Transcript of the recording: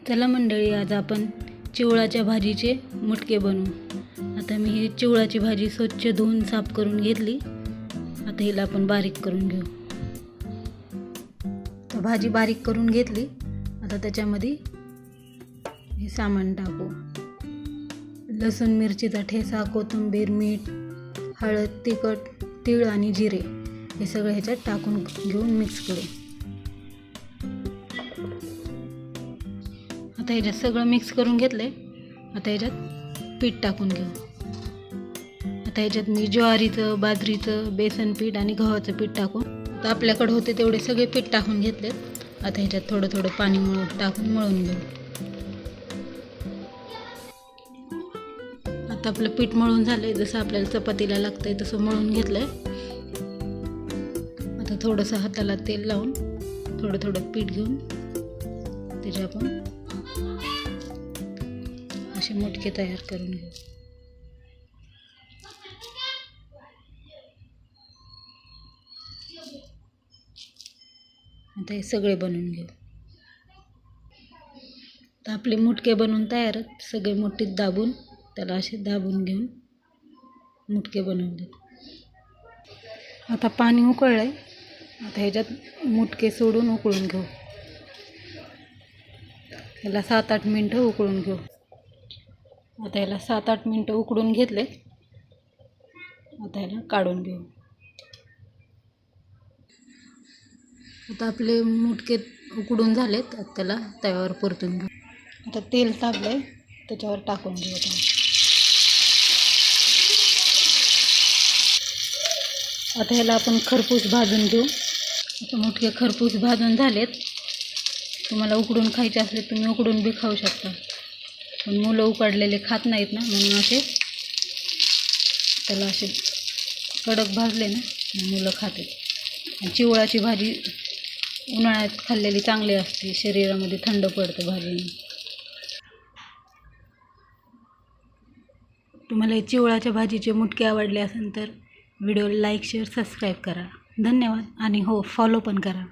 चला मंडळी, आज आपण चिवळाच्या भाजीचे मुटके बनवू। आता मी ही चिवळाची भाजी स्वच्छ धुवून साफ करून घेतली। आता हिला आपण बारीक करून घेऊ। तर भाजी बारीक करून घेतली। आता त्याच्यामध्ये हे सामान टाकू। लसूण मिरचीचा ठेचा, कोथिंबीर, मीठ, हळद, तिखट, तीळ आणि जिरे हे सगळं ह्याच्यात टाकून घेऊन मिक्स करू। आता ह्याच्यात सगळं मिक्स करून घेतलंय। आता ह्याच्यात पीठ टाकून घेऊ। आता ह्याच्यात मी ज्वारीचं, बाजरीचं, बेसन पीठ आणि गव्हाचं पीठ टाकून आता आपल्याकडे होते तेवढे सगळे पीठ टाकून घेतले। आता ह्याच्यात थोडं थोडं पाणी टाकून मळून घेऊ। आता आपलं पीठ मळून झालंय, जसं आपल्याला चपातीला लागतंय तसं मळून घेतलंय। आता थोडंसं हाताला तेल लावून थोडं थोडं पीठ घेऊन त्याचे आपण असे मुटके तयार करून घेऊ। आता हे सगळे बनवून घेऊ। तर आपले मुटके बनवून तयार आहेत। सगळे मुठीत दाबून त्याला असे दाबून घेऊन मुटके बनवले। आता पाणी उकळलंय। आता ह्याच्यात मुटके सोडून उकळून घेऊ। ह्याला 7-8 मिनटं उकळून घेऊ। आता ह्याला 7-8 मिनटं उकडून घेतले। आता ह्याला काढून घेऊ। आता आपले मुटके उकडून झालेत। आता त्याला तव्यावर परतून घेऊ। आता तेल तापलंय, त्याच्यावर टाकून घेऊ। आता ह्याला आपण खरपूस भाजून घेऊ। आता मुटके खरपूस भाजून झालेत। तुम्हाला उकडून खायचे असले तुम्ही उकडून बी खाऊ शकता, पण मुलं उकडलेले खात नाहीत ना, म्हणून असे त्याला असे कडक भाजले ना मुलं खातात। चिवळाची भाजी उन्हाळ्यात खाल्लेली चांगली असते, शरीरामध्ये थंड पडतं भाजीने। तुम्हाला हे चिवळाच्या भाजीचे मुटके आवडले असेल तर व्हिडिओला लाईक, शेअर, सबस्क्राईब करा। धन्यवाद आणि हो, फॉलो पण करा।